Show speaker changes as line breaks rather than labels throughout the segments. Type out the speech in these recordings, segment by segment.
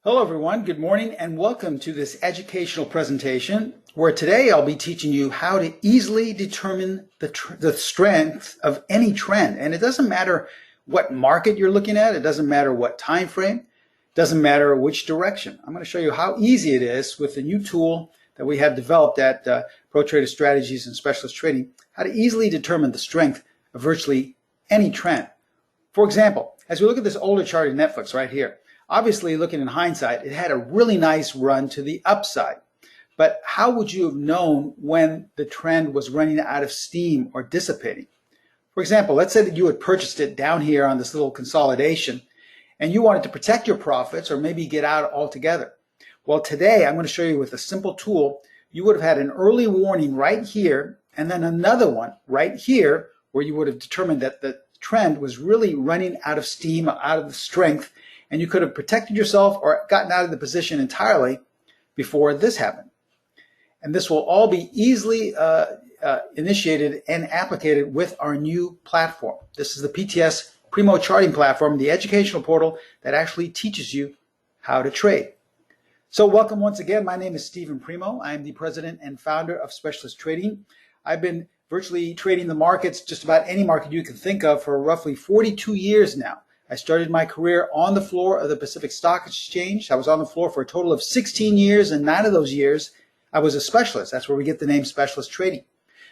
Hello everyone, good morning and welcome to this educational presentation where today I'll be teaching you how to easily determine the strength of any trend. And it doesn't matter what market you're looking at, it doesn't matter what time frame, it doesn't matter which direction. I'm going to show you how easy it is with the new tool that we have developed at ProTrader Strategies and Specialist Trading, how to easily determine the strength of virtually any trend. For example, as we look at this older chart in Netflix right here, obviously, looking in hindsight, it had a really nice run to the upside. But how would you have known when the trend was running out of steam or dissipating? For example, let's say that you had purchased it down here on this little consolidation and you wanted to protect your profits or maybe get out altogether. Well, today I'm going to show you with a simple tool, you would have had an early warning right here and then another one right here where you would have determined that the trend was really running out of steam, out of the strength, and you could have protected yourself or gotten out of the position entirely before this happened. And this will all be easily initiated and applicated with our new platform. This is the PTS Primo Charting Platform, the educational portal that actually teaches you how to trade. So welcome once again. My name is Steven Primo. I am the president and founder of Specialist Trading. I've been virtually trading the markets, just about any market you can think of, for roughly 42 years now. I started my career on the floor of the Pacific Stock Exchange. I was on the floor for a total of 16 years, and 9 of those years I was a specialist. That's where we get the name Specialist Trading.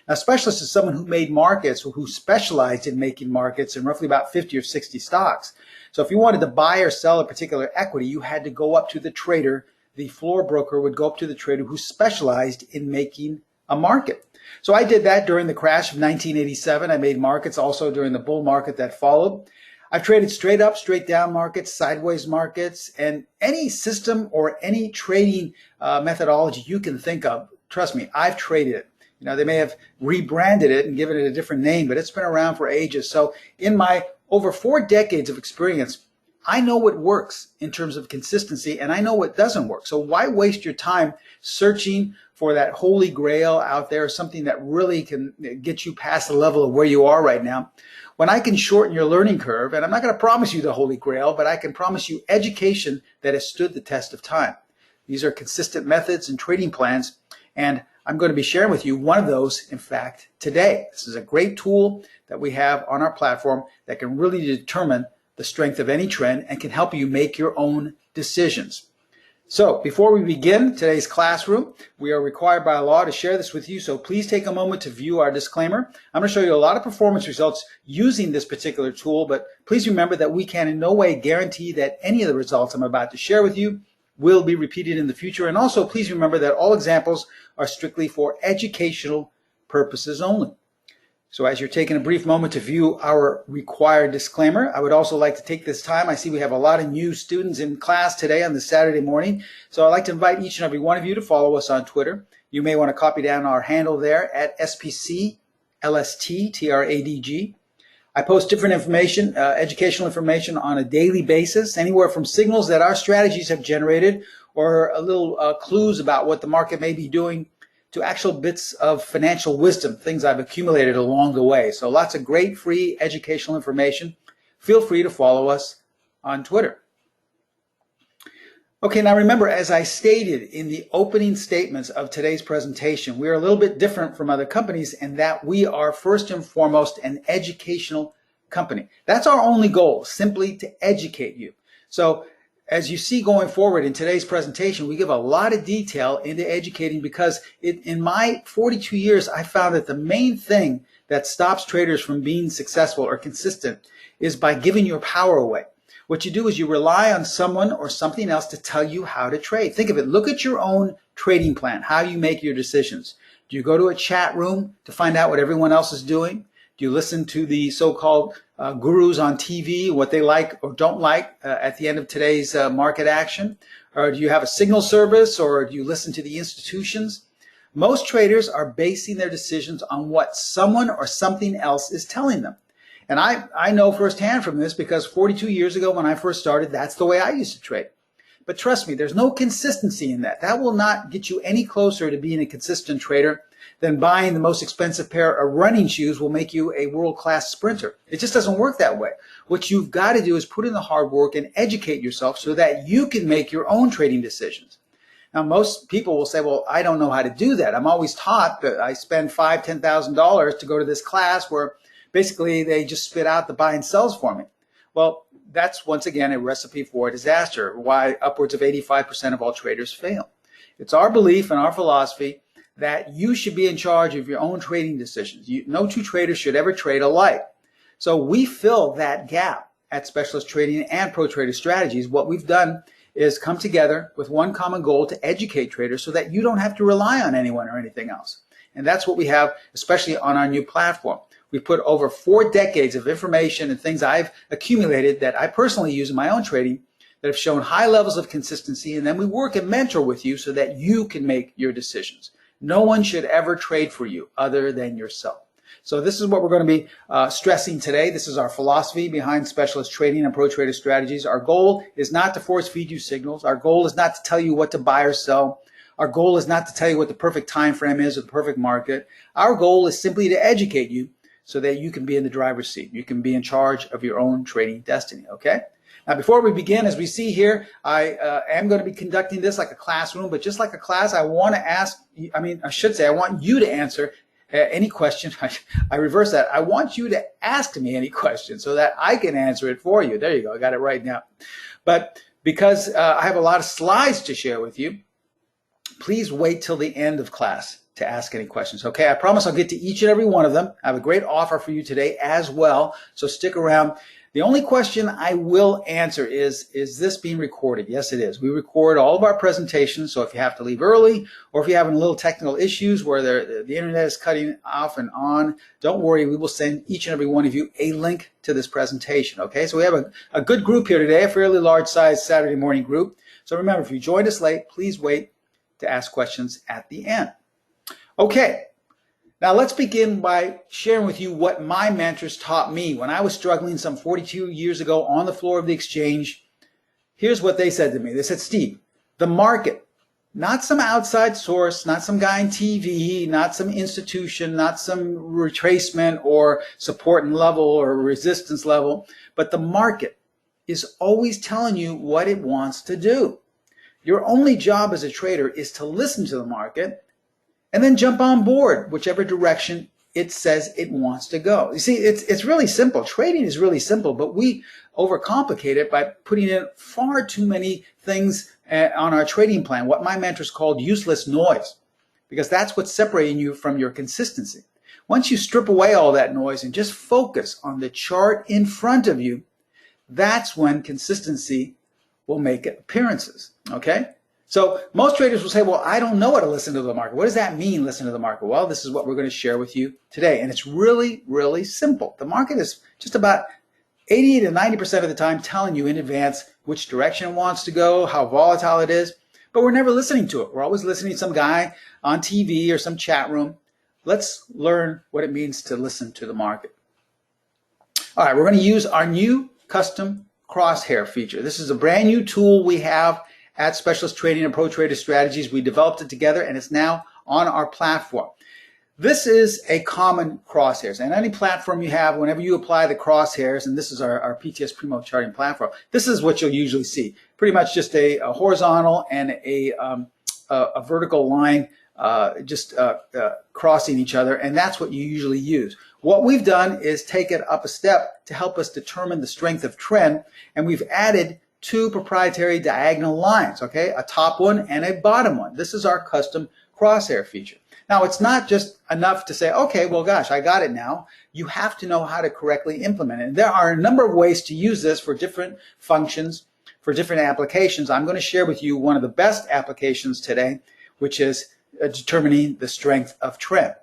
Now, specialist is someone who made markets or who specialized in making markets in roughly about 50 or 60 stocks. So if you wanted to buy or sell a particular equity, you had to go up to the trader. The floor broker would go up to the trader who specialized in making a market. So I did that during the crash of 1987. I made markets also during the bull market that followed. I've traded straight up, straight down markets, sideways markets, and any system or any trading methodology you can think of. Trust me, I've traded it. You know, they may have rebranded it and given it a different name, but it's been around for ages. So in my over 4 decades of experience, I know what works in terms of consistency and I know what doesn't work. So why waste your time searching for that holy grail out there, something that really can get you past the level of where you are right now, when I can shorten your learning curve? And I'm not going to promise you the holy grail, but I can promise you education that has stood the test of time. These are consistent methods and trading plans, and I'm going to be sharing with you one of those, in fact, today. This is a great tool that we have on our platform that can really determine the strength of any trend and can help you make your own decisions. So before we begin today's classroom, we are required by law to share this with you, so please take a moment to view our disclaimer. I'm going to show you a lot of performance results using this particular tool, but please remember that we can in no way guarantee that any of the results I'm about to share with you will be repeated in the future. And also please remember that all examples are strictly for educational purposes only. So as you're taking a brief moment to view our required disclaimer, I would also like to take this time. I see we have a lot of new students in class today on this Saturday morning. So I'd like to invite each and every one of you to follow us on Twitter. You may want to copy down our handle there at SPCLSTTRADG. I post different information, educational information on a daily basis, anywhere from signals that our strategies have generated or a little clues about what the market may be doing to actual bits of financial wisdom, things I've accumulated along the way. So lots of great free educational information. Feel free to follow us on Twitter. Okay, now remember, as I stated in the opening statements of today's presentation, we are a little bit different from other companies in that we are first and foremost an educational company. That's our only goal, simply to educate you. So as you see going forward in today's presentation, we give a lot of detail into educating because in my 42 years, I found that the main thing that stops traders from being successful or consistent is by giving your power away. What you do is you rely on someone or something else to tell you how to trade. Think of it. Look at your own trading plan, how you make your decisions. Do you go to a chat room to find out what everyone else is doing? Do you listen to the so-called gurus on TV, what they like or don't like at the end of today's market action? Or do you have a signal service, or do you listen to the institutions? Most traders are basing their decisions on what someone or something else is telling them. And I know firsthand from this because 42 years ago when I first started, that's the way I used to trade. But trust me, there's no consistency in that. That will not get you any closer to being a consistent trader. then buying the most expensive pair of running shoes will make you a world-class sprinter. It just doesn't work that way. What you've got to do is put in the hard work and educate yourself so that you can make your own trading decisions. Now, most people will say, well, I don't know how to do that. I'm always taught that I spend $5,000, $10,000 to go to this class where basically they just spit out the buy and sells for me. Well, that's once again a recipe for disaster, why upwards of 85% of all traders fail. It's our belief and our philosophy that you should be in charge of your own trading decisions. No two traders should ever trade alike. So we fill that gap at Specialist Trading and Pro Trader Strategies. What we've done is come together with one common goal to educate traders so that you don't have to rely on anyone or anything else. And that's what we have, especially on our new platform. We put over 4 decades of information and things I've accumulated that I personally use in my own trading that have shown high levels of consistency, and then we work and mentor with you so that you can make your decisions. No one should ever trade for you other than yourself. So this is what we're going to be stressing today. This is our philosophy behind Specialist Trading and Pro Trader Strategies. Our goal is not to force feed you signals. Our goal is not to tell you what to buy or sell. Our goal is not to tell you what the perfect time frame is or the perfect market. Our goal is simply to educate you so that you can be in the driver's seat. You can be in charge of your own trading destiny, okay? Now, before we begin, as we see here, I am going to be conducting this like a classroom, but just like a class, I want to ask, I want you to answer any question. I reverse that. I want you to ask me any question so that I can answer it for you. There you go. I got it right now. But because I have a lot of slides to share with you, please wait till the end of class to ask any questions. Okay, I promise I'll get to each and every one of them. I have a great offer for you today as well, so stick around. The only question I will answer is this being recorded? Yes, it is. We record all of our presentations, so if you have to leave early or if you're having little technical issues where the internet is cutting off and on, don't worry. We will send each and every one of you a link to this presentation, okay? So we have a good group here today, a fairly large-sized Saturday morning group. So remember, if you joined us late, please wait to ask questions at the end. Okay. Now let's begin by sharing with you what my mentors taught me when I was struggling some 42 years ago on the floor of the exchange. Here's what they said to me. They said, Steve, the market, not some outside source, not some guy on TV, not some institution, not some retracement or support and level or resistance level, but the market is always telling you what it wants to do. Your only job as a trader is to listen to the market and then jump on board whichever direction it says it wants to go. You see, it's really simple. Trading is really simple, but we overcomplicate it by putting in far too many things on our trading plan, what my mentors called useless noise, because that's what's separating you from your consistency. Once you strip away all that noise and just focus on the chart in front of you, that's when consistency will make appearances, okay? So most traders will say, well, I don't know how to listen to the market. What does that mean, listen to the market? Well, this is what we're going to share with you today. And it's really, really simple. The market is just about 80 to 90% of the time telling you in advance which direction it wants to go, how volatile it is, but we're never listening to it. We're always listening to some guy on TV or some chat room. Let's learn what it means to listen to the market. All right, we're going to use our new custom Crosshair feature. This is a brand new tool we have at Specialist Trading and Pro Trader Strategies. We developed it together and it's now on our platform. This is a common crosshairs, and any platform you have, whenever you apply the crosshairs, and this is our PTS Primo Charting Platform, this is what you'll usually see. Pretty much just a horizontal and a vertical line crossing each other, and that's what you usually use. What we've done is take it up a step to help us determine the strength of trend, and we've added 2 proprietary diagonal lines, okay? A top one and a bottom one. This is our custom crosshair feature. Now, it's not just enough to say, okay, well, gosh, I got it now. You have to know how to correctly implement it. And there are a number of ways to use this for different functions, for different applications. I'm going to share with you one of the best applications today, which is determining the strength of trend.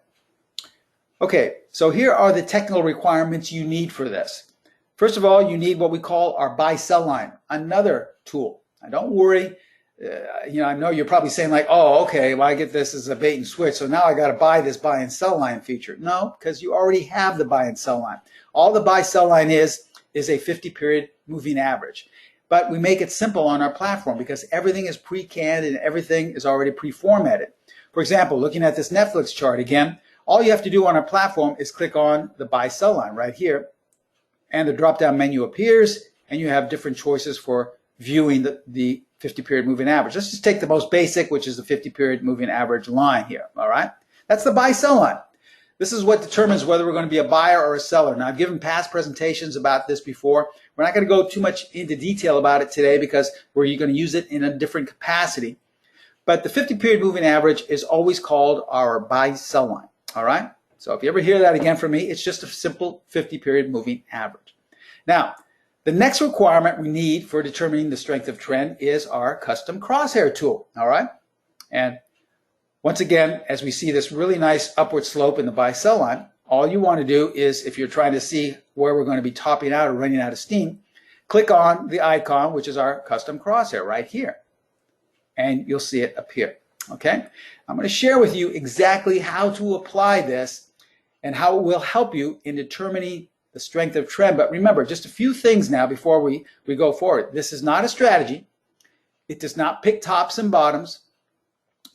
Okay, so here are the technical requirements you need for this. First of all, you need what we call our buy-sell line, another tool. Now, don't worry. I know you're probably saying like, oh, okay, well, I get this as a bait and switch, so now I got to buy this buy and sell line feature. No, because you already have the buy and sell line. All the buy-sell line is a 50-period moving average. but we make it simple on our platform because everything is pre-canned and everything is already pre-formatted. For example, looking at this Netflix chart again, all you have to do on our platform is click on the buy-sell line right here, and the drop-down menu appears, and you have different choices for viewing the 50-period moving average. Let's just take the most basic, which is the 50-period moving average line here, all right? That's the buy-sell line. This is what determines whether we're going to be a buyer or a seller. Now, I've given past presentations about this before. We're not going to go too much into detail about it today because we're going to use it in a different capacity. But the 50-period moving average is always called our buy-sell line, all right? So if you ever hear that again from me, it's just a simple 50-period moving average. Now, the next requirement we need for determining the strength of trend is our custom crosshair tool, all right? And once again, as we see this really nice upward slope in the buy-sell line, all you want to do is, if you're trying to see where we're going to be topping out or running out of steam, click on the icon, which is our custom crosshair right here, and you'll see it appear, okay? I'm going to share with you exactly how to apply this and how it will help you in determining the strength of trend. But remember, just a few things now before we go forward. This is not a strategy. It does not pick tops and bottoms.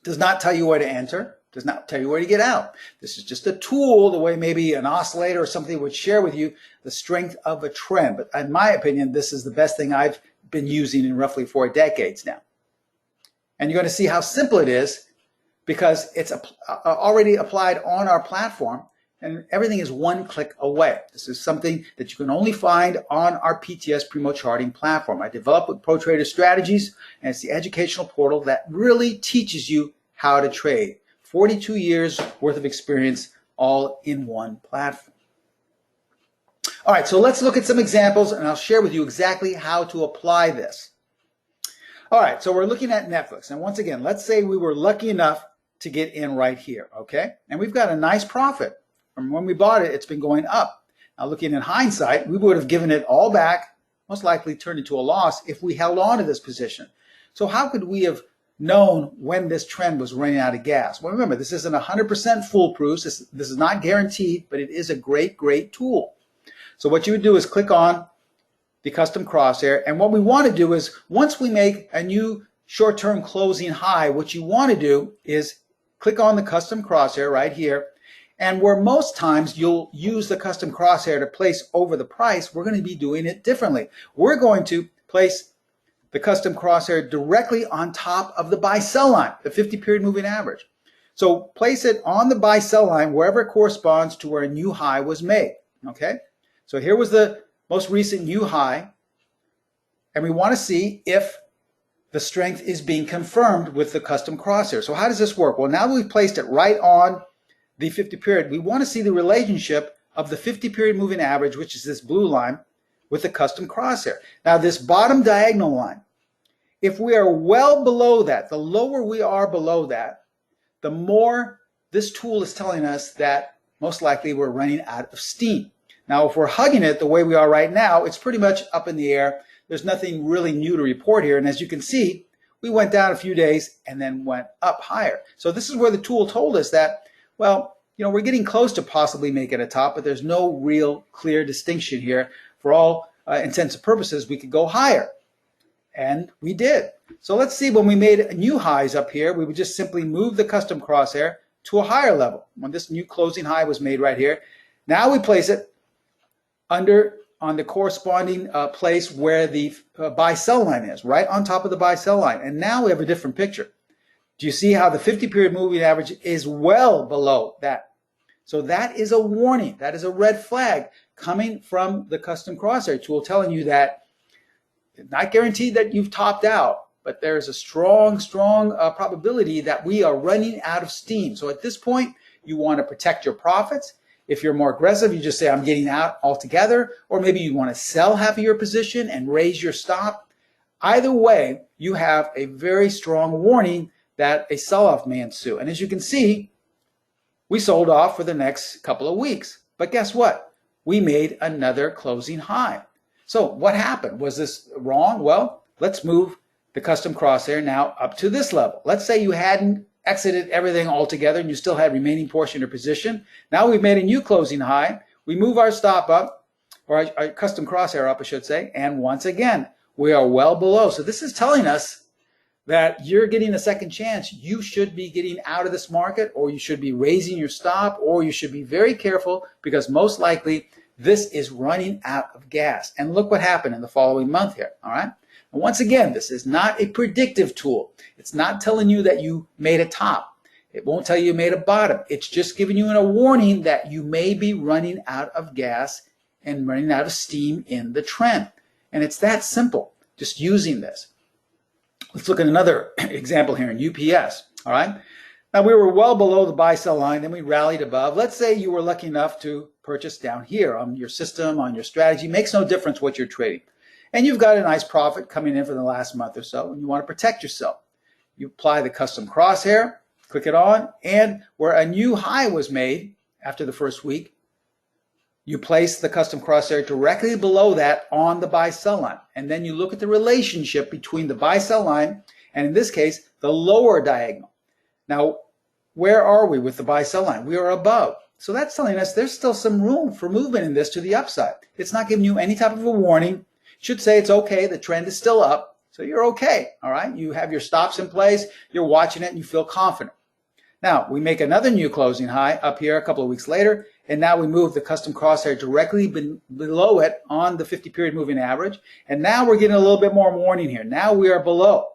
Does not tell you where to enter, does not tell you where to get out. This is just a tool, the way maybe an oscillator or something would share with you the strength of a trend. But in my opinion, this is the best thing I've been using in roughly 4 decades now. And you're going to see how simple it is because it's already applied on our platform and everything is one click away. This is something that you can only find on our PTS Primo Charting Platform. I developed with Pro Trader Strategies, and it's the educational portal that really teaches you how to trade. 42 years worth of experience all in one platform. All right, so let's look at some examples, and I'll share with you exactly how to apply this. All right, so we're looking at Netflix. And once again, let's say we were lucky enough to get in right here, okay? And we've got a nice profit. From when we bought it, it's been going up. Now, looking in hindsight, we would have given it all back, most likely turned into a loss if we held on to this position. So how could we have known when this trend was running out of gas? Well, remember, this isn't 100% foolproof. This is not guaranteed, but it is a great, great tool. So what you would do is click on the custom crosshair. And what we want to do is, once we make a new short-term closing high, what you want to do is click on the custom crosshair right here. And where most times you'll use the custom crosshair to place over the price, we're going to be doing it differently. We're going to place the custom crosshair directly on top of the buy-sell line, the 50-period moving average. So place it on the buy-sell line wherever it corresponds to where a new high was made, okay? So here was the most recent new high, and we want to see if the strength is being confirmed with the custom crosshair. So how does this work? Well, now that we've placed it right on the 50-period, we want to see the relationship of the 50-period moving average, which is this blue line, with the custom crosshair. Now, this bottom diagonal line, if we are well below that, the lower we are below that, the more this tool is telling us that most likely we're running out of steam. Now, if we're hugging it the way we are right now, it's pretty much up in the air. There's nothing really new to report here. And as you can see, we went down a few days and then went up higher. So this is where the tool told us that, well, you know, we're getting close to possibly making a top, but there's no real clear distinction here. For all intents and purposes, we could go higher. And we did. So let's see, when we made new highs up here, we would just simply move the custom crosshair to a higher level. When this new closing high was made right here, now we place it on the corresponding place where the buy-sell line is, right on top of the buy-sell line. And now we have a different picture. Do you see how the 50-period moving average is well below that? So that is a warning. That is a red flag coming from the custom crosshair tool telling you that it's not guaranteed that you've topped out, but there's a strong probability that we are running out of steam. So at this point, you want to protect your profits. If you're more aggressive, you just say, I'm getting out altogether, or maybe you want to sell half of your position and raise your stop. Either way, you have a very strong warning that a sell-off may ensue. And as you can see, we sold off for the next couple of weeks. But guess what? We made another closing high. So what happened? Was this wrong? Well, let's move the custom crosshair now up to this level. Let's say you hadn't exited everything altogether and you still had remaining portion of position. Now we've made a new closing high. We move our stop up, or our custom crosshair up, I should say, and once again, We are well below. So this is telling us that you're getting a second chance. You should be getting out of this market, or you should be raising your stop, or you should be very careful, because most likely this is running out of gas. And look what happened in the following month here, all right? And once again, this is not a predictive tool. It's not telling you that you made a top. It won't tell you you made a bottom. It's just giving you a warning that you may be running out of gas and running out of steam in the trend. And it's that simple, just using this. Let's look at another example here in UPS, all right? Now, we were well below the buy-sell line, then we rallied above. Let's say you were lucky enough to purchase down here on your system, on your strategy. Makes no difference what you're trading. And you've got a nice profit coming in for the last month or so, and you want to protect yourself. You apply the custom crosshair, click it on, and where a new high was made after the first week, you place the custom crosshair directly below that on the buy-sell line. And then you look at the relationship between the buy-sell line and, in this case, the lower diagonal. Now, where are we with the buy-sell line? We are above. So that's telling us there's still some room for movement in this to the upside. It's not giving you any type of a warning. It should say it's okay. The trend is still up. So you're okay, all right? You have your stops in place. You're watching it, and you feel confident. Now, we make another new closing high up here a couple of weeks later, and now we move the custom crosshair directly below it on the 50-period moving average. And now we're getting a little bit more warning here. Now we are below.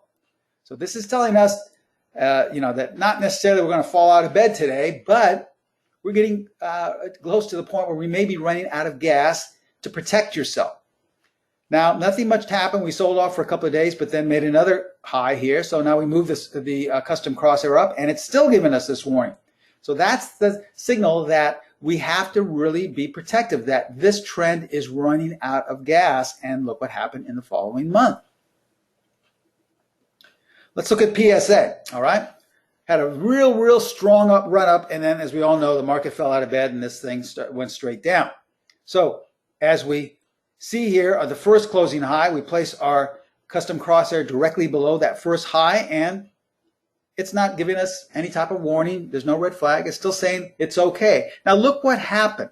So this is telling us, that not necessarily we're going to fall out of bed today, but we're getting close to the point where we may be running out of gas to protect yourself. Now, nothing much happened. We sold off for a couple of days, but then made another high here. So now we move the custom crosshair up, and it's still giving us this warning. So that's the signal that we have to really be protective, that this trend is running out of gas. And look what happened in the following month. Let's look at PSA, all right? Had a real strong run up, and then, as we all know, the market fell out of bed, and this thing went straight down. So as we see here, the first closing high, we place our custom crosshair directly below that first high, and it's not giving us any type of warning. There's no red flag. It's still saying it's okay. Now look what happened.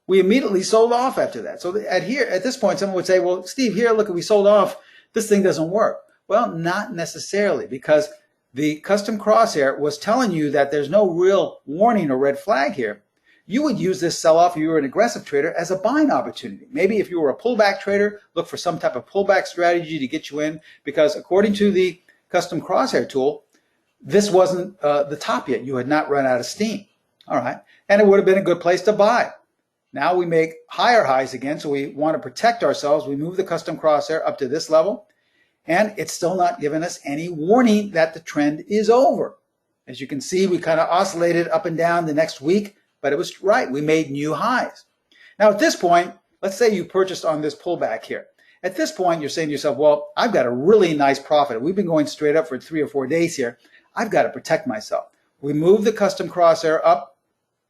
We immediately sold off after that. So at this point, someone would say, well, Steve, here, look, we sold off. This thing doesn't work. Well, not necessarily, because the custom crosshair was telling you that there's no real warning or red flag here. You would use this sell-off if you were an aggressive trader as a buying opportunity. Maybe if you were a pullback trader, look for some type of pullback strategy to get you in, because according to the custom crosshair tool, this wasn't the top yet. You had not run out of steam. All right. And it would have been a good place to buy. Now we make higher highs again, so we want to protect ourselves. We move the custom crosshair up to this level, and it's still not giving us any warning that the trend is over. As you can see, we kind of oscillated up and down the next week, but it was right. We made new highs. Now at this point, let's say you purchased on this pullback here. At this point, you're saying to yourself, well, I've got a really nice profit. We've been going straight up for 3 or 4 days here. I've got to protect myself. We move the custom crosshair up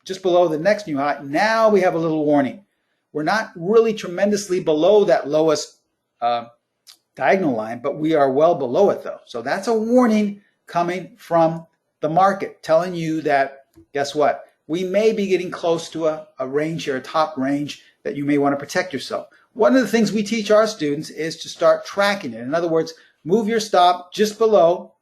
just below the next new high. Now we have a little warning. We're not really tremendously below that lowest diagonal line, but we are well below it though. So that's a warning coming from the market telling you that, guess what? We may be getting close to a range here, a top range that you may want to protect yourself. One of the things we teach our students is to start tracking it. In other words, move your stop just below,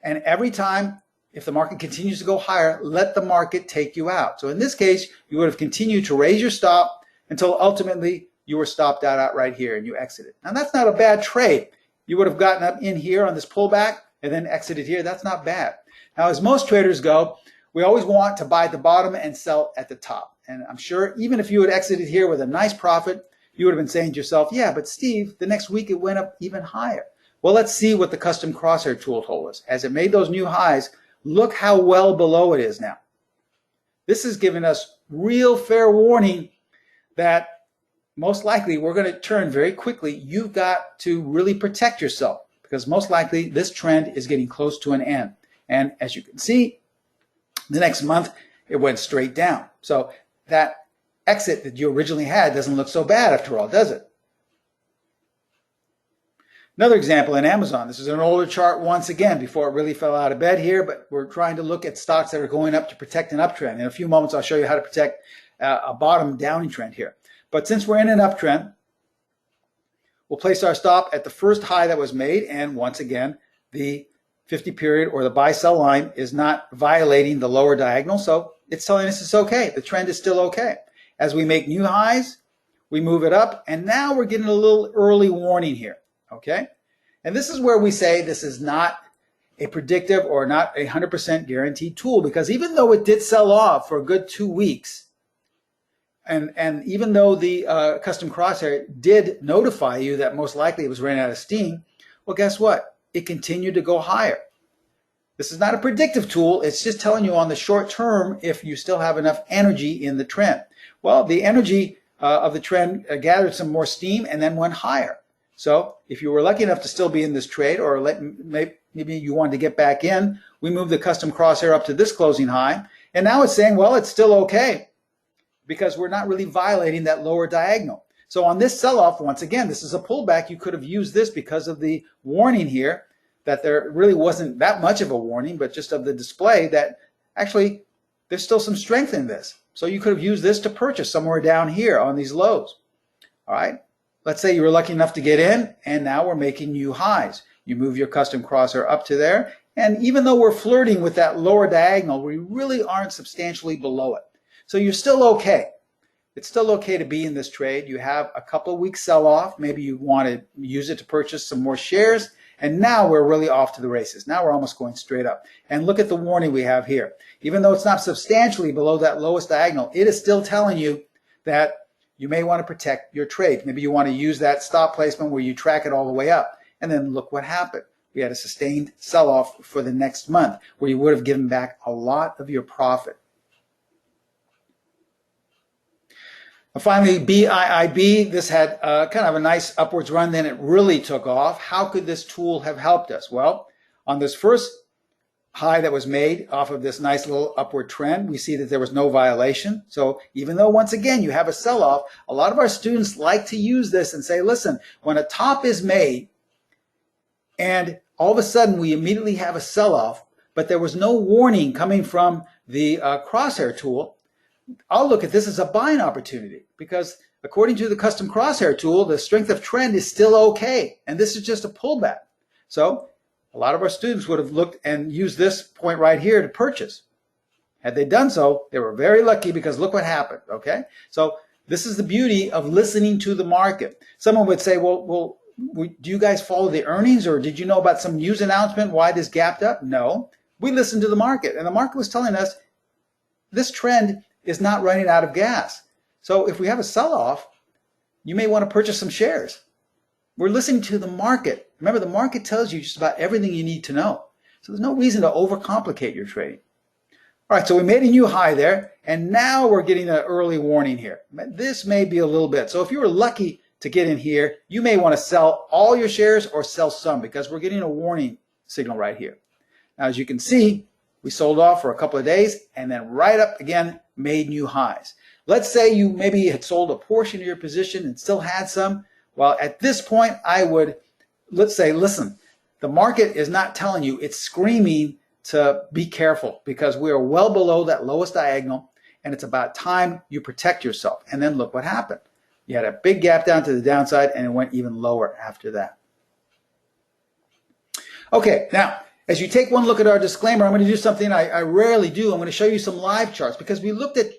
and every time, if the market continues to go higher, let the market take you out. So in this case, you would have continued to raise your stop until ultimately you were stopped out right here and you exited. Now that's not a bad trade. You would have gotten up in here on this pullback and then exited here. That's not bad. Now, as most traders go, we always want to buy at the bottom and sell at the top. And I'm sure even if you had exited here with a nice profit, you would have been saying to yourself, yeah, but Steve, the next week it went up even higher. Well, let's see what the custom crosshair tool told us. As it made those new highs, look how well below it is now. This is giving us real fair warning that most likely we're going to turn very quickly. You've got to really protect yourself because most likely this trend is getting close to an end. And as you can see, the next month it went straight down. So that exit that you originally had doesn't look so bad after all, does it? Another example in Amazon. This is an older chart once again before it really fell out of bed here, but we're trying to look at stocks that are going up to protect an uptrend. In a few moments, I'll show you how to protect a bottom downtrend here. But since we're in an uptrend, we'll place our stop at the first high that was made, and once again, the 50 period or the buy sell line is not violating the lower diagonal, so it's telling us it's okay. The trend is still okay. As we make new highs, we move it up, and now we're getting a little early warning here, okay? And this is where we say this is not a predictive or not a 100% guaranteed tool, because even though it did sell off for a good 2 weeks, and even though the custom crosshair did notify you that most likely it was running out of steam, well, guess what? It continued to go higher. This is not a predictive tool. It's just telling you on the short term if you still have enough energy in the trend. Well, the energy of the trend gathered some more steam and then went higher. So if you were lucky enough to still be in this trade, or maybe you wanted to get back in, we moved the custom crosshair up to this closing high. And now it's saying, well, it's still okay because we're not really violating that lower diagonal. So on this sell-off, once again, this is a pullback. You could have used this because of the warning here that there really wasn't that much of a warning, but just of the display that actually there's still some strength in this. So you could have used this to purchase somewhere down here on these lows. All right. Let's say you were lucky enough to get in, and now we're making new highs. You move your custom crosshair up to there, and even though we're flirting with that lower diagonal, we really aren't substantially below it. So you're still okay. It's still okay to be in this trade. You have a couple of weeks sell-off. Maybe you want to use it to purchase some more shares, and now we're really off to the races. Now we're almost going straight up. And look at the warning we have here. Even though it's not substantially below that lowest diagonal, it is still telling you that you may want to protect your trade. Maybe you want to use that stop placement where you track it all the way up. And then look what happened. We had a sustained sell-off for the next month where you would have given back a lot of your profit. And finally, BIIB, this had kind of a nice upwards run, then it really took off. How could this tool have helped us? Well, on this first high that was made off of this nice little upward trend, we see that there was no violation. So even though, once again, you have a sell-off, a lot of our students like to use this and say, listen, when a top is made and all of a sudden we immediately have a sell-off, but there was no warning coming from the crosshair tool, I'll look at this as a buying opportunity, because according to the custom crosshair tool, the strength of trend is still okay, and this is just a pullback. So a lot of our students would have looked and used this point right here to purchase. Had they done so, they were very lucky, because look what happened, okay? So this is the beauty of listening to the market. Someone would say, well, do you guys follow the earnings, or did you know about some news announcement why this gapped up? No, we listened to the market, and the market was telling us this trend is not running out of gas. So if we have a sell-off, you may want to purchase some shares. We're listening to the market. Remember, the market tells you just about everything you need to know. So there's no reason to overcomplicate your trading. All right, so we made a new high there, and now we're getting an early warning here. This may be a little bit. So if you were lucky to get in here, you may want to sell all your shares or sell some, because we're getting a warning signal right here. Now, as you can see, we sold off for a couple of days and then right up again, made new highs. Let's say you maybe had sold a portion of your position and still had some. Well, at this point, I would, let's say, listen, the market is not telling you, it's screaming to be careful, because we are well below that lowest diagonal, and it's about time you protect yourself. And then look what happened. You had a big gap down to the downside, and it went even lower after that. Okay, now, as you take one look at our disclaimer, I'm going to do something I rarely do. I'm going to show you some live charts, because we looked at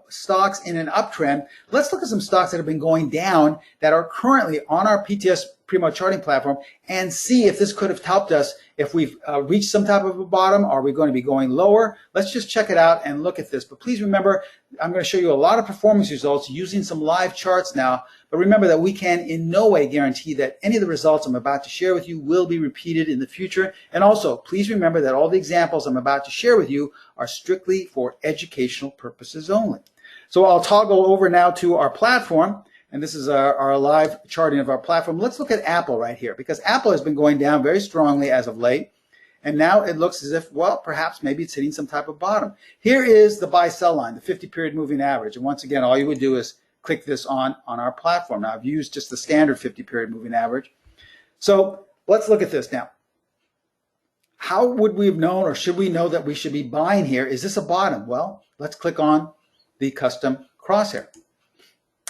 stocks in an uptrend. Let's look at some stocks that have been going down that are currently on our PTS Primo Charting Platform and see if this could have helped us. If we've reached some type of a bottom, are we going to be going lower? Let's just check it out and look at this. But please remember, I'm going to show you a lot of performance results using some live charts now. But remember that we can in no way guarantee that any of the results I'm about to share with you will be repeated in the future. And also, please remember that all the examples I'm about to share with you are strictly for educational purposes only. So I'll toggle over now to our platform. And this is our live charting of our platform. Let's look at Apple right here, because Apple has been going down very strongly as of late. And now it looks as if, well, perhaps maybe it's hitting some type of bottom. Here is the buy-sell line, the 50-period moving average. And once again, all you would do is click this on our platform. Now, I've used just the standard 50-period moving average. So let's look at this now. How would we have known, or should we know, that we should be buying here? Is this a bottom? Well, let's click on the custom crosshair.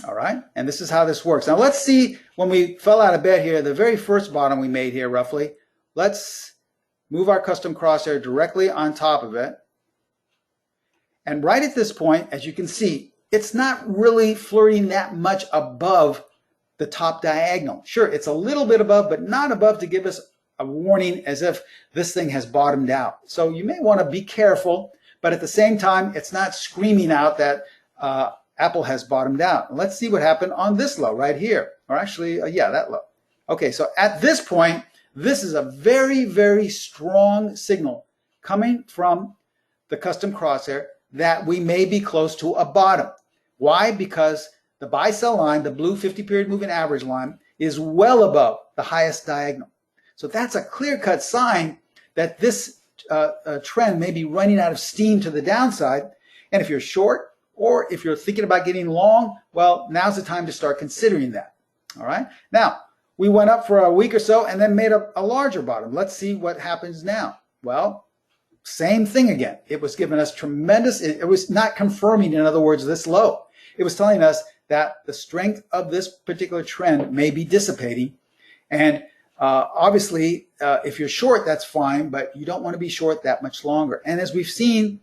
All right, and this is how this works. Now let's see, when we fell out of bed here, the very first bottom we made here roughly, let's move our custom crosshair directly on top of it. And right at this point, as you can see, it's not really flirting that much above the top diagonal. Sure, it's a little bit above, but not above to give us a warning as if this thing has bottomed out. So you may want to be careful, but at the same time, it's not screaming out that Apple has bottomed out. Let's see what happened on this low right here, or actually, yeah, that low. Okay, so at this point, this is a very, very strong signal coming from the custom crosshair that we may be close to a bottom. Why? Because the buy-sell line, the blue 50-period moving average line, is well above the highest diagonal. So that's a clear-cut sign that this trend may be running out of steam to the downside. And if you're short, or if you're thinking about getting long, well, now's the time to start considering that. All right. Now, we went up for a week or so and then made a larger bottom. Let's see what happens now. Well, same thing again. It was giving us tremendous, it was not confirming, in other words, this low. It was telling us that the strength of this particular trend may be dissipating. And obviously, if you're short, that's fine, but you don't want to be short that much longer. And as we've seen,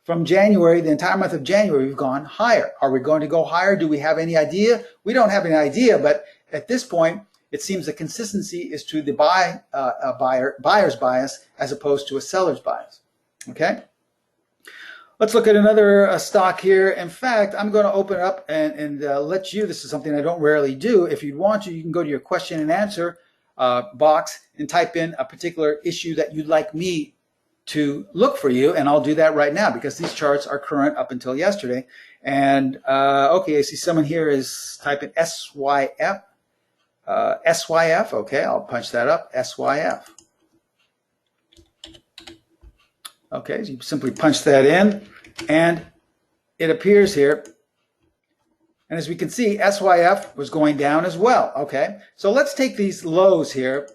from January, the entire month of January, we've gone higher. Are we going to go higher? Do we have any idea? We don't have any idea, but at this point, it seems the consistency is to the buyer's bias as opposed to a seller's bias. Okay? Let's look at another stock here. In fact, I'm going to open it up and let you, this is something I don't rarely do. If you want to, you can go to your question and answer box and type in a particular issue that you'd like me to look for you, and I'll do that right now because these charts are current up until yesterday. And okay, I see someone here is typing SYF. SYF, okay, I'll punch that up, SYF. Okay, so you simply punch that in, and it appears here. And as we can see, SYF was going down as well, okay? So let's take these lows here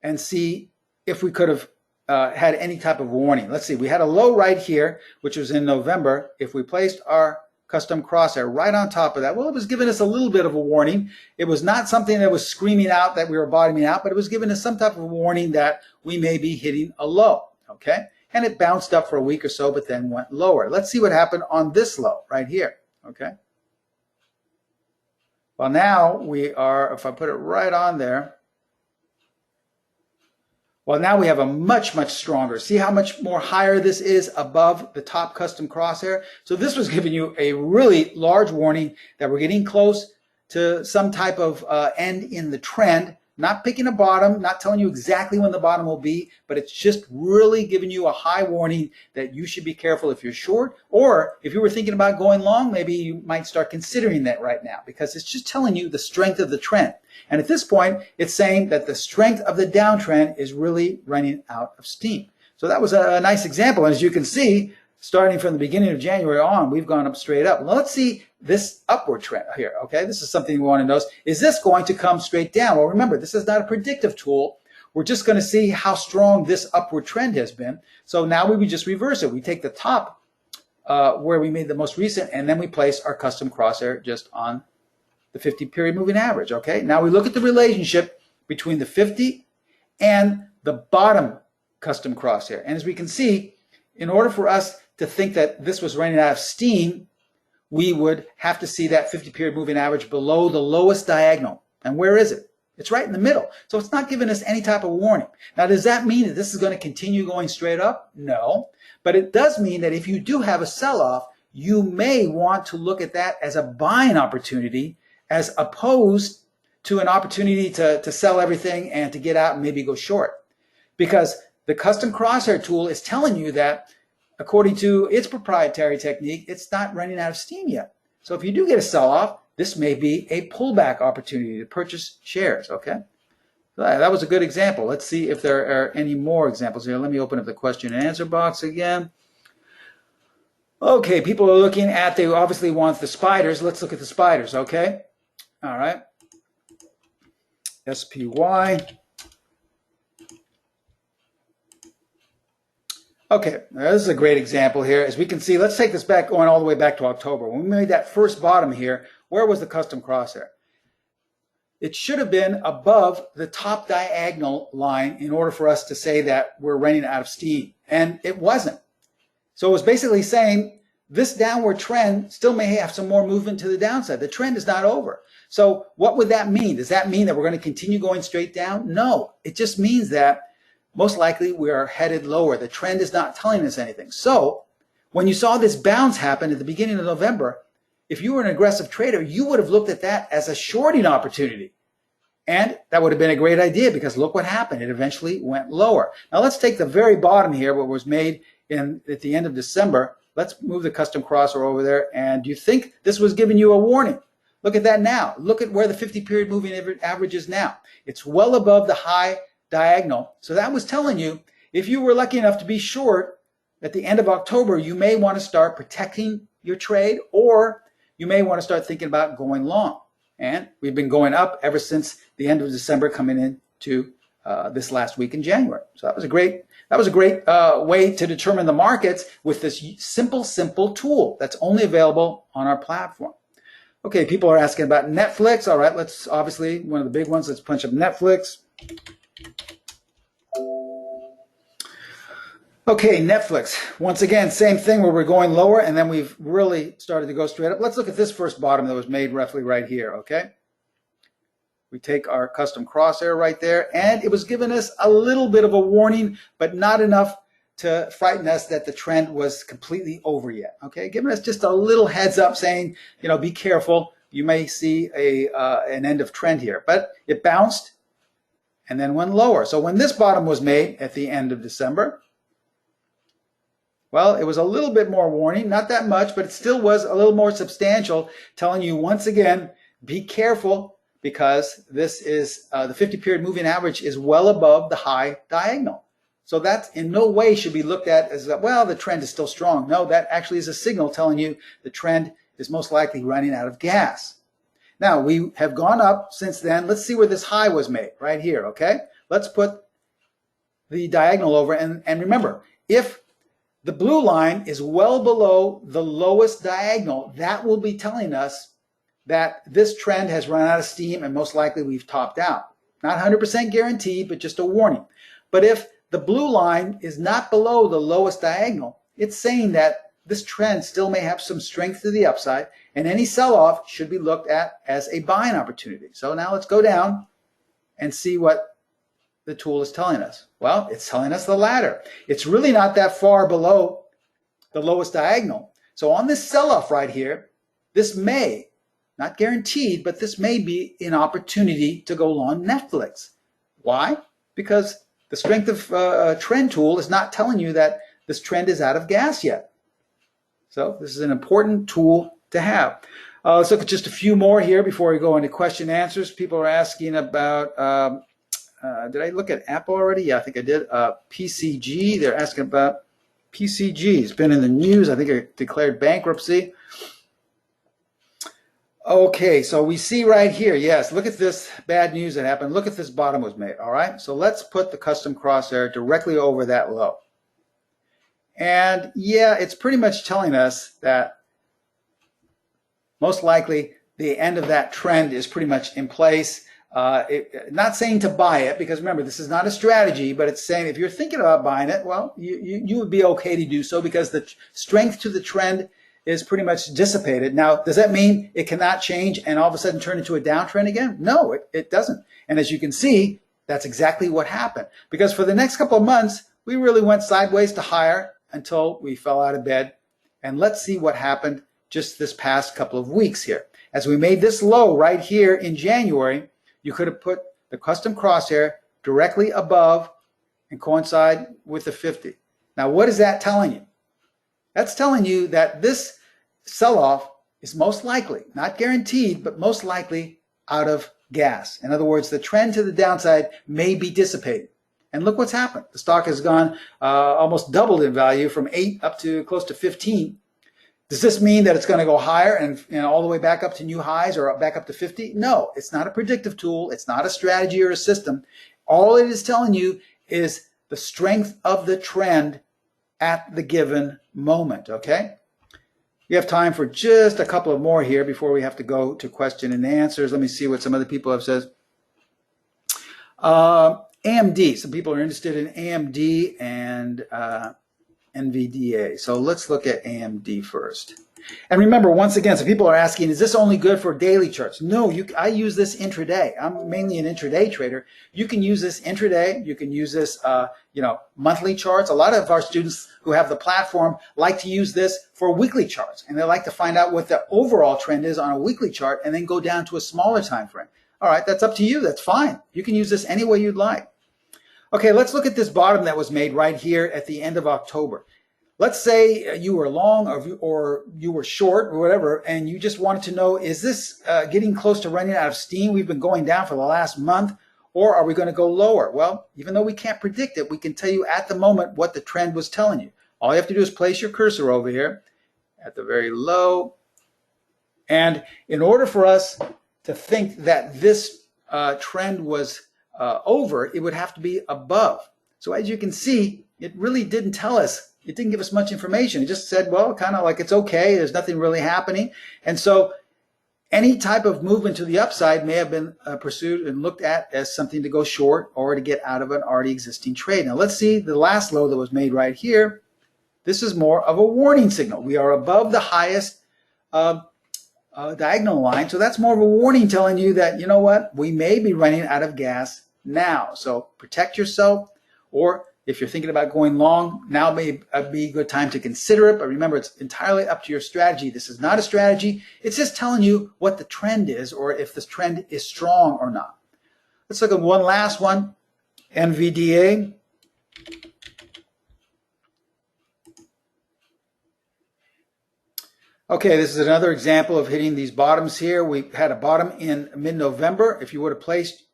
and see if we could have had any type of warning. Let's see, we had a low right here, which was in November. If we placed our custom crosshair right on top of that, well, it was giving us a little bit of a warning. It was not something that was screaming out that we were bottoming out, but it was giving us some type of warning that we may be hitting a low, okay? And it bounced up for a week or so, but then went lower. Let's see what happened on this low right here, okay? Well, now we are, if I put it right on there, well, now we have a much, much stronger. See how much more higher this is above the top custom crosshair? So this was giving you a really large warning that we're getting close to some type of end in the trend. Not picking a bottom, not telling you exactly when the bottom will be, but it's just really giving you a high warning that you should be careful if you're short, or if you were thinking about going long, maybe you might start considering that right now because it's just telling you the strength of the trend. And at this point, it's saying that the strength of the downtrend is really running out of steam. So that was a nice example. And as you can see, starting from the beginning of January on, we've gone up straight up. Well, let's see this upward trend here, okay? This is something we want to notice. Is this going to come straight down? Well, remember, this is not a predictive tool. We're just going to see how strong this upward trend has been. So now we would just reverse it. We take the top where we made the most recent, and then we place our custom crosshair just on the 50-period moving average, okay? Now we look at the relationship between the 50 and the bottom custom crosshair. And as we can see, in order for us to think that this was running out of steam, we would have to see that 50-period moving average below the lowest diagonal. And where is it? It's right in the middle. So it's not giving us any type of warning. Now, does that mean that this is going to continue going straight up? No. But it does mean that if you do have a sell-off, you may want to look at that as a buying opportunity as opposed to an opportunity to sell everything and to get out and maybe go short. Because the custom crosshair tool is telling you that according to its proprietary technique, it's not running out of steam yet. So if you do get a sell-off, this may be a pullback opportunity to purchase shares, okay? So that was a good example. Let's see if there are any more examples here. Let me open up the question and answer box again. Okay, people are looking at, they obviously want the spiders. Let's look at the spiders, okay? All right. SPY. Okay, now this is a great example here. As we can see, let's take this back, going all the way back to October. When we made that first bottom here, where was the custom crosshair? It should have been above the top diagonal line in order for us to say that we're running out of steam. And it wasn't. So it was basically saying this downward trend still may have some more movement to the downside. The trend is not over. So what would that mean? Does that mean that we're going to continue going straight down? No. It just means that most likely we are headed lower. The trend is not telling us anything. So when you saw this bounce happen at the beginning of November, if you were an aggressive trader, you would have looked at that as a shorting opportunity. And that would have been a great idea because look what happened. It eventually went lower. Now let's take the very bottom here, what was made at the end of December. Let's move the custom crosser over there. And do you think this was giving you a warning? Look at that now. Look at where the 50-period moving average is now. It's well above the high diagonal. So that was telling you, if you were lucky enough to be short at the end of October, you may want to start protecting your trade, or you may want to start thinking about going long. And we've been going up ever since the end of December, coming into this last week in January. So that was a great way to determine the markets with this simple tool that's only available on our platform. Okay, people are asking about Netflix. All right, let's obviously one of the big ones. Let's punch up Netflix. Okay, Netflix. Once again, same thing where we're going lower and then we've really started to go straight up. Let's look at this first bottom that was made roughly right here, okay? We take our custom crosshair right there, and it was giving us a little bit of a warning, but not enough to frighten us that the trend was completely over yet, okay? Giving us just a little heads up saying, you know, be careful. You may see an end of trend here, but it bounced and then went lower. So when this bottom was made at the end of December, well, it was a little bit more warning, not that much, but it still was a little more substantial, telling you once again, be careful because this is the 50-period moving average is well above the high diagonal. So that in no way should be looked at as, well, the trend is still strong. No, that actually is a signal telling you the trend is most likely running out of gas. Now, we have gone up since then. Let's see where this high was made, right here, okay? Let's put the diagonal over, and remember, if the blue line is well below the lowest diagonal, that will be telling us that this trend has run out of steam and most likely we've topped out. Not 100% guaranteed, but just a warning. But if the blue line is not below the lowest diagonal, it's saying that this trend still may have some strength to the upside, and any sell-off should be looked at as a buying opportunity. So now let's go down and see what the tool is telling us. Well, it's telling us the latter. It's really not that far below the lowest diagonal. So on this sell-off right here, this may, not guaranteed, but this may be an opportunity to go long Netflix. Why? Because the strength of trend tool is not telling you that this trend is out of gas yet. So this is an important tool to have. Let's look at just a few more here before we go into question and answers. People are asking about, did I look at Apple already? Yeah, I think I did. PCG, they're asking about PCG. It's been in the news. I think it declared bankruptcy. Okay, so we see right here, yes, look at this bad news that happened. Look at this bottom was made, all right? So let's put the custom crosshair directly over that low. And yeah, it's pretty much telling us that most likely the end of that trend is pretty much in place. Not saying to buy it, because remember, this is not a strategy, but it's saying if you're thinking about buying it, well, you would be okay to do so because the strength to the trend is pretty much dissipated. Now, does that mean it cannot change and all of a sudden turn into a downtrend again? No, it doesn't. And as you can see, that's exactly what happened. Because for the next couple of months, we really went sideways to higher until we fell out of bed. And let's see what happened just this past couple of weeks here. As we made this low right here in January, you could have put the custom crosshair directly above and coincide with the 50. Now, what is that telling you? That's telling you that this sell-off is most likely, not guaranteed, but most likely out of gas. In other words, the trend to the downside may be dissipated. And look what's happened. The stock has gone almost doubled in value from 8 up to close to 15. Does this mean that it's going to go higher and all the way back up to new highs or back up to 50? No, it's not a predictive tool. It's not a strategy or a system. All it is telling you is the strength of the trend at the given moment, okay? We have time for just a couple of more here before we have to go to question and answers. Let me see what some other people have said. AMD. Some people are interested in AMD and NVDA. So let's look at AMD first. And remember, once again, some people are asking, is this only good for daily charts? No, I use this intraday. I'm mainly an intraday trader. You can use this intraday. You can use this, monthly charts. A lot of our students who have the platform like to use this for weekly charts, and they like to find out what the overall trend is on a weekly chart and then go down to a smaller time frame. All right, that's up to you. That's fine. You can use this any way you'd like. Okay, let's look at this bottom that was made right here at the end of October. Let's say you were long or you were short or whatever, and you just wanted to know, is this getting close to running out of steam? We've been going down for the last month, or are we going to go lower? Well, even though we can't predict it, we can tell you at the moment what the trend was telling you. All you have to do is place your cursor over here at the very low. And in order for us to think that this trend was over, it would have to be above. So as you can see, it really didn't tell us. It didn't give us much information. It just said, well, kind of like it's okay. There's nothing really happening. And so any type of movement to the upside may have been pursued and looked at as something to go short or to get out of an already existing trade. Now let's see the last low that was made right here. This is more of a warning signal. We are above the highest diagonal line. So that's more of a warning telling you that, you know what, we may be running out of gas now. So protect yourself, or if you're thinking about going long, now may be a good time to consider it. But remember, it's entirely up to your strategy. This is not a strategy. It's just telling you what the trend is, or if this trend is strong or not. Let's look at one last one, NVDA. Okay, this is another example of hitting these bottoms here. We had a bottom in mid-November. If you would have placed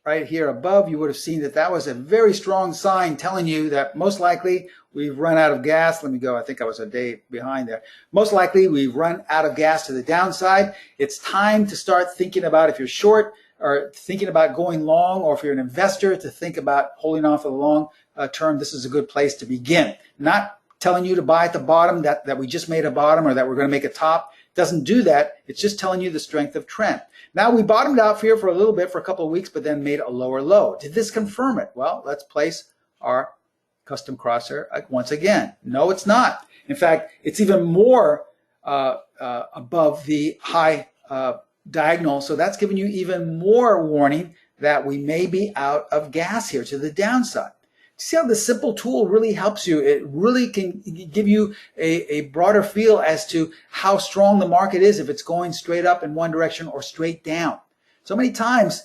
right here above, you would have seen that that was a very strong sign telling you that most likely we've run out of gas. Let me go. I think I was a day behind there. Most likely we've run out of gas to the downside. It's time to start thinking about, if you're short or thinking about going long, or if you're an investor, to think about holding on for the long term. This is a good place to begin. Not telling you to buy at the bottom, that we just made a bottom or that we're going to make a top. It doesn't do that. It's just telling you the strength of trend. Now, we bottomed out here for a little bit, for a couple of weeks, but then made a lower low. Did this confirm it? Well, let's place our custom crosshair once again. No, it's not. In fact, it's even more above the high diagonal. So that's giving you even more warning that we may be out of gas here to the downside. See how the simple tool really helps you? It really can give you a broader feel as to how strong the market is, if it's going straight up in one direction or straight down. So many times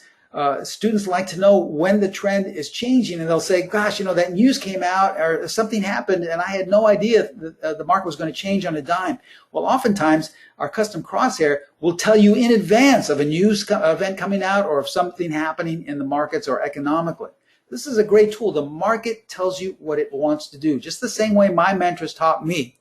students like to know when the trend is changing, and they'll say, gosh, you know, that news came out or something happened and I had no idea the market was going to change on a dime. Well, oftentimes our custom crosshair will tell you in advance of a news event coming out or of something happening in the markets or economically. This is a great tool. The market tells you what it wants to do. Just the same way my mentors taught me.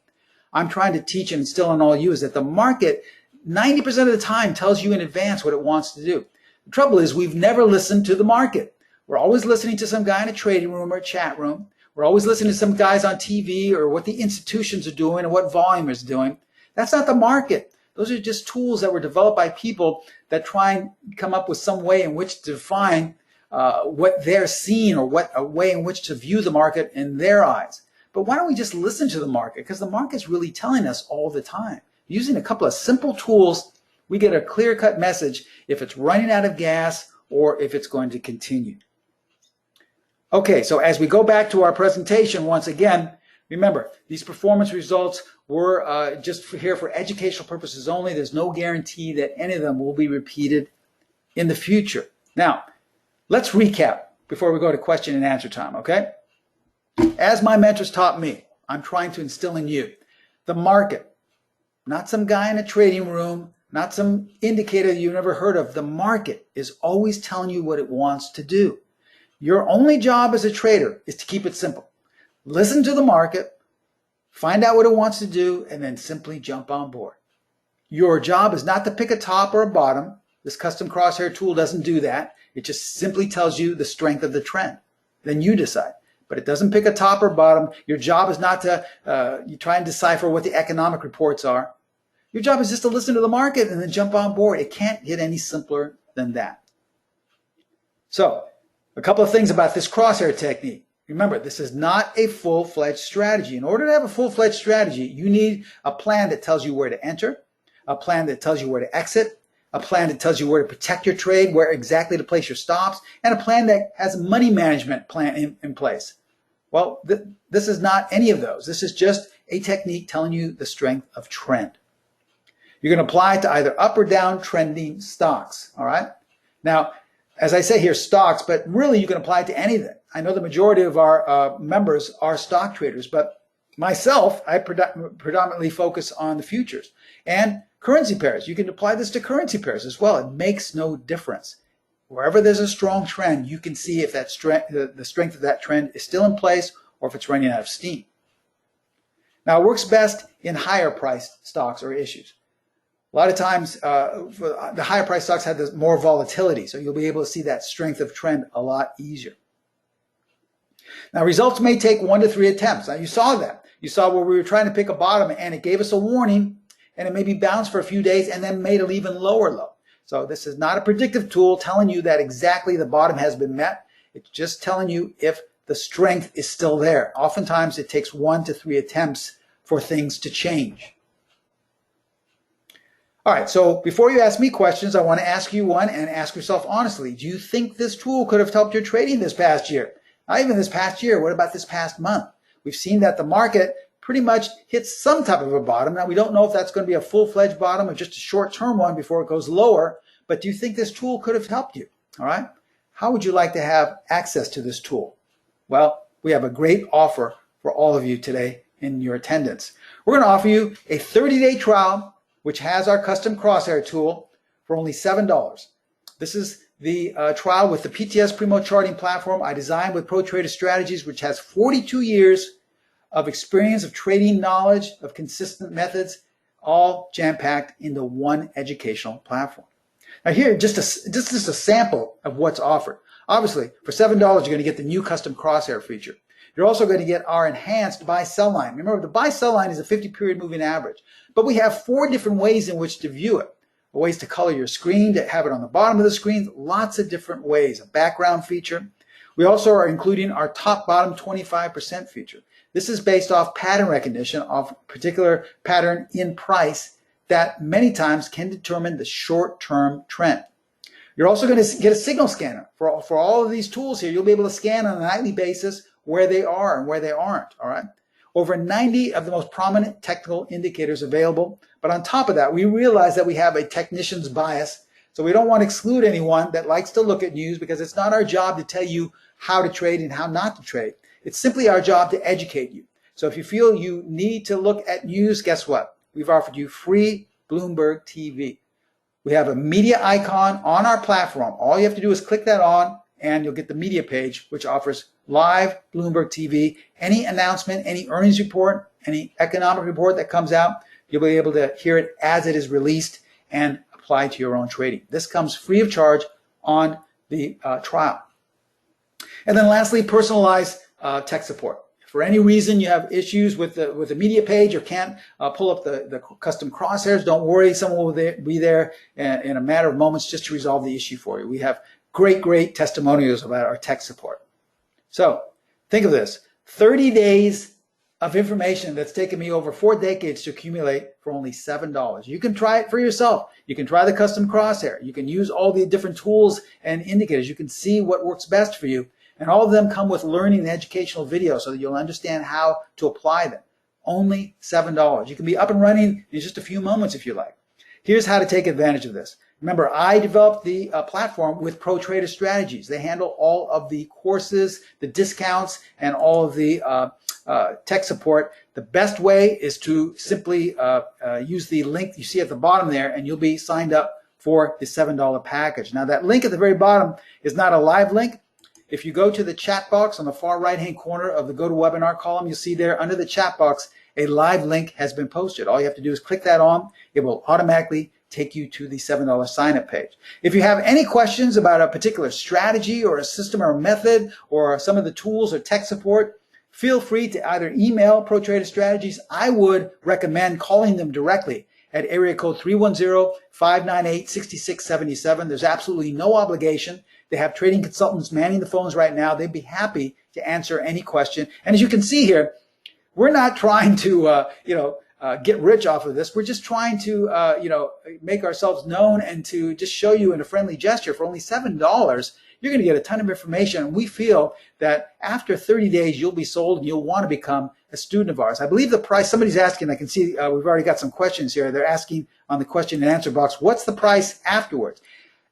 I'm trying to teach and instill in all you is that the market 90% of the time tells you in advance what it wants to do. The trouble is we've never listened to the market. We're always listening to some guy in a trading room or a chat room. We're always listening to some guys on TV or what the institutions are doing or what volume is doing. That's not the market. Those are just tools that were developed by people that try and come up with some way in which to define what they're seeing, or what a way in which to view the market in their eyes. But why don't we just listen to the market? Because the market's really telling us all the time. Using a couple of simple tools, we get a clear-cut message if it's running out of gas or if it's going to continue. Okay, so as we go back to our presentation once again, remember, these performance results were just here for educational purposes only. There's no guarantee that any of them will be repeated in the future. Now, let's recap before we go to question and answer time, okay? As my mentors taught me, I'm trying to instill in you the market, not some guy in a trading room, not some indicator you never heard of. The market is always telling you what it wants to do. Your only job as a trader is to keep it simple. Listen to the market, find out what it wants to do, and then simply jump on board. Your job is not to pick a top or a bottom. This custom crosshair tool doesn't do that. It just simply tells you the strength of the trend. Then you decide. but it doesn't pick a top or bottom. Your job is not to you try and decipher what the economic reports are. Your job is just to listen to the market and then jump on board. It can't get any simpler than that. So, a couple of things about this crosshair technique. Remember, this is not a full-fledged strategy. In order to have a full-fledged strategy, you need a plan that tells you where to enter, a plan that tells you where to exit, a plan that tells you where to protect your trade, where exactly to place your stops, and a plan that has a money management plan in place. Well, this is not any of those. This is just a technique telling you the strength of trend. You're going to apply it to either up or down trending stocks, all right? Now, as I say here, stocks, but really you can apply it to anything. I know the majority of our members are stock traders, but myself, I predominantly focus on the futures and currency pairs. You can apply this to currency pairs as well. It makes no difference. Wherever there's a strong trend, you can see if that the strength of that trend is still in place or if it's running out of steam. Now, it works best in higher priced stocks or issues. A lot of times, the higher priced stocks have more volatility, so you'll be able to see that strength of trend a lot easier. Now, results may take 1 to 3 attempts. Now, you saw that. You saw where we were trying to pick a bottom, and it gave us a warning, and it maybe bounced for a few days and then made an even lower low. So this is not a predictive tool telling you that exactly the bottom has been met. It's just telling you if the strength is still there. Oftentimes, it takes 1 to 3 attempts for things to change. All right, so before you ask me questions, I want to ask you one and ask yourself honestly. Do you think this tool could have helped your trading this past year? Not even this past year. What about this past month? We've seen that the market pretty much hits some type of a bottom. Now, we don't know if that's going to be a full-fledged bottom or just a short-term one before it goes lower, but do you think this tool could have helped you? All right? How would you like to have access to this tool? Well, we have a great offer for all of you today in your attendance. We're going to offer you a 30-day trial, which has our custom crosshair tool for only $7. This is the trial with the PTS Primo Charting Platform I designed with ProTrader Strategies, which has 42 years of experience, of trading knowledge, of consistent methods, all jam-packed into one educational platform. Now here, just a sample of what's offered. Obviously, for $7, you're going to get the new custom crosshair feature. You're also going to get our enhanced buy-sell line. Remember, the buy-sell line is a 50-period moving average, but we have 4 different ways in which to view it. Ways to color your screen, to have it on the bottom of the screen, lots of different ways, a background feature. We also are including our top-bottom 25% feature. This is based off pattern recognition of a particular pattern in price that many times can determine the short-term trend. You're also going to get a signal scanner. For all of these tools here, you'll be able to scan on a nightly basis where they are and where they aren't, all right? Over 90 of the most prominent technical indicators available. But on top of that, we realize that we have a technician's bias. So we don't want to exclude anyone that likes to look at news because it's not our job to tell you how to trade and how not to trade. It's simply our job to educate you. So if you feel you need to look at news, guess what? We've offered you free Bloomberg TV. We have a media icon on our platform. All you have to do is click that on and you'll get the media page, which offers live Bloomberg TV. Any announcement, any earnings report, any economic report that comes out, you'll be able to hear it as it is released and apply to your own trading. This comes free of charge on the trial. And then lastly, personalized tech support. If for any reason you have issues with the media page or can't pull up the custom crosshairs, don't worry. Someone will be there in a matter of moments just to resolve the issue for you. We have great testimonials about our tech support. So think of this, 30 days of information that's taken me over 4 decades to accumulate for only $7. You can try it for yourself. You can try the custom crosshair. You can use all the different tools and indicators. You can see what works best for you. And all of them come with learning and educational videos so that you'll understand how to apply them. Only $7. You can be up and running in just a few moments if you like. Here's how to take advantage of this. Remember, I developed the platform with ProTrader Strategies. They handle all of the courses, the discounts, and all of the tech support. The best way is to simply use the link you see at the bottom there, and you'll be signed up for the $7 package. Now, that link at the very bottom is not a live link. If you go to the chat box on the far right-hand corner of the GoToWebinar column, you'll see there under the chat box, a live link has been posted. All you have to do is click that on. It will automatically take you to the $7 sign-up page. If you have any questions about a particular strategy or a system or a method or some of the tools or tech support, feel free to either email Pro Trader Strategies. I would recommend calling them directly at area code 310-598-6677. There's absolutely no obligation. They have trading consultants manning the phones right now. They'd be happy to answer any question. And as you can see here, we're not trying to, get rich off of this. We're just trying to, make ourselves known and to just show you in a friendly gesture for only $7. You're going to get a ton of information. And we feel that after 30 days, you'll be sold and you'll want to become a student of ours. I believe the price, somebody's asking, I can see we've already got some questions here. They're asking on the question and answer box, what's the price afterwards?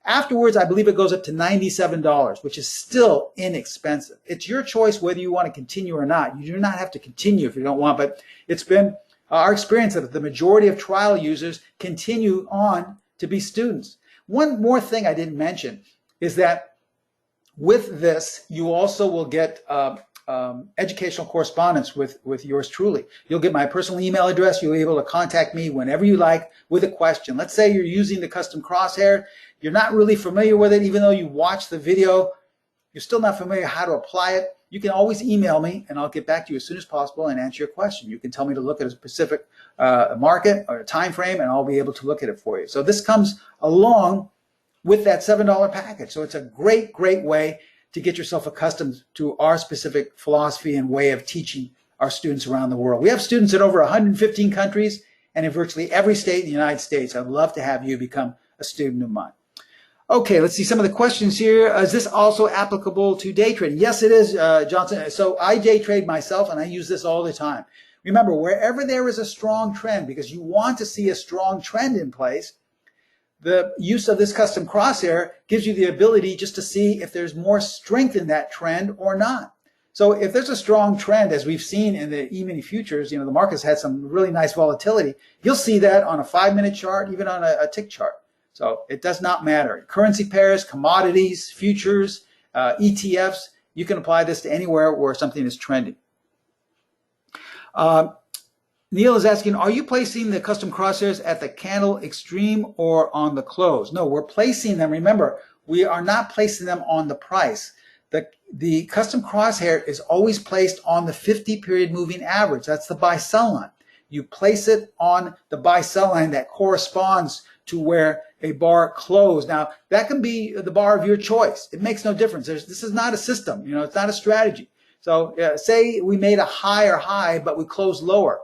Afterwards, I believe it goes up to $97, which is still inexpensive. It's your choice whether you want to continue or not. You do not have to continue if you don't want, but it's been our experience that the majority of trial users continue on to be students. One more thing I didn't mention is that with this, you also will get educational correspondence with yours truly. You'll get my personal email address. You'll be able to contact me whenever you like with a question. Let's say you're using the custom Crosshair. You're not really familiar with it, even though you watched the video. You're still not familiar how to apply it. You can always email me, and I'll get back to you as soon as possible and answer your question. You can tell me to look at a specific market or a time frame, and I'll be able to look at it for you. So this comes along with that $7 package. So it's a great, great way to get yourself accustomed to our specific philosophy and way of teaching our students around the world. We have students in over 115 countries and in virtually every state in the United States. I'd love to have you become a student of mine. Okay, let's see some of the questions here. Is this also applicable to day trading? Yes, it is, Johnson. So I day trade myself, and I use this all the time. Remember, wherever there is a strong trend, because you want to see a strong trend in place, the use of this custom crosshair gives you the ability just to see if there's more strength in that trend or not. So if there's a strong trend, as we've seen in the E-mini futures, the market's had some really nice volatility. You'll see that on a 5-minute chart, even on a tick chart. So it does not matter. Currency pairs, commodities, futures, ETFs, you can apply this to anywhere where something is trending. Neil is asking, are you placing the custom crosshairs at the candle extreme or on the close? No, we're placing them. Remember, we are not placing them on the price. The custom crosshair is always placed on the 50-period moving average. That's the buy-sell line. You place it on the buy-sell line that corresponds to where a bar closed. Now, that can be the bar of your choice. It makes no difference. This is not a system. It's not a strategy. So say we made a higher high, but we closed lower.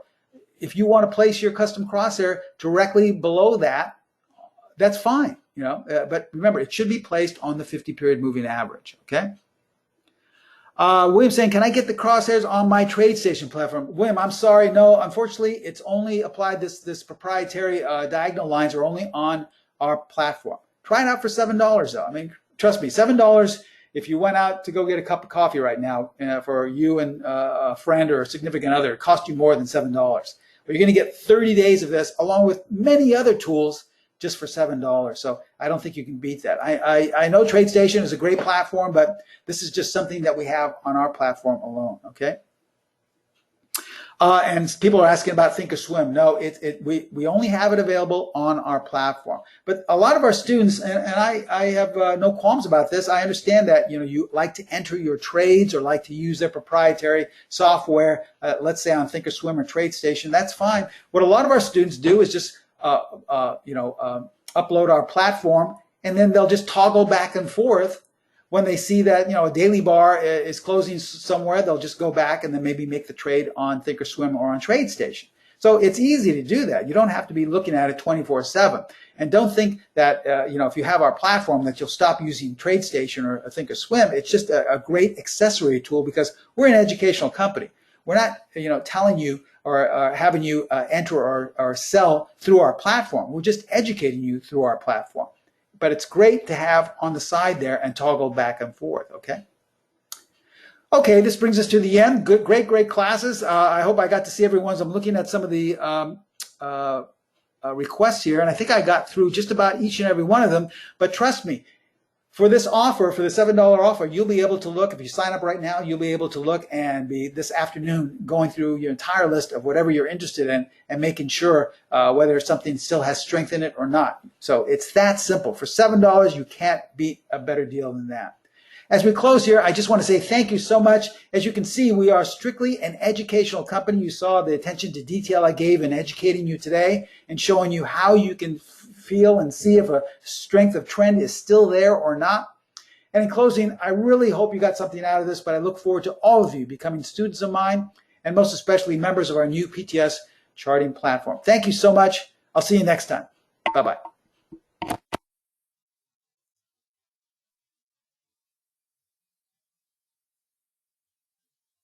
If you want to place your custom crosshair directly below that, that's fine. But remember, it should be placed on the 50-period moving average. Okay. William's saying, can I get the crosshairs on my TradeStation platform? William, I'm sorry. No, unfortunately, it's only applied. This proprietary diagonal lines are only on our platform. Try it out for $7, though. I mean, trust me, $7, if you went out to go get a cup of coffee right now for you and a friend or a significant other, it cost you more than $7. But you're going to get 30 days of this along with many other tools just for $7. So I don't think you can beat that. I know TradeStation is a great platform, but this is just something that we have on our platform alone, okay? And people are asking about Thinkorswim. No, we only have it available on our platform. But a lot of our students, and I have no qualms about this, I understand that you like to enter your trades or like to use their proprietary software, let's say on Thinkorswim or TradeStation. That's fine. What a lot of our students do is just upload our platform, and then they'll just toggle back and forth. When they see that a daily bar is closing somewhere, they'll just go back and then maybe make the trade on Thinkorswim or on TradeStation. So it's easy to do that. You don't have to be looking at it 24/7. And don't think that if you have our platform that you'll stop using TradeStation or Thinkorswim. It's just a great accessory tool because we're an educational company. We're not telling you or having you enter or sell through our platform. We're just educating you through our platform. But it's great to have on the side there and toggle back and forth, okay? Okay, this brings us to the end. Good, great classes. I hope I got to see everyone's. I'm looking at some of the requests here, and I think I got through just about each and every one of them. But trust me, For this offer, for the $7 offer, you'll be able to look, if you sign up right now, you'll be able to look and be this afternoon going through your entire list of whatever you're interested in and making sure whether something still has strength in it or not. So it's that simple. For $7, you can't beat a better deal than that. As we close here, I just want to say thank you so much. As you can see, we are strictly an educational company. You saw the attention to detail I gave in educating you today and showing you how you can feel and see if a strength of trend is still there or not. And in closing, I really hope you got something out of this, but I look forward to all of you becoming students of mine and most especially members of our new PTS charting platform. Thank you so much. I'll see you next time. Bye-bye.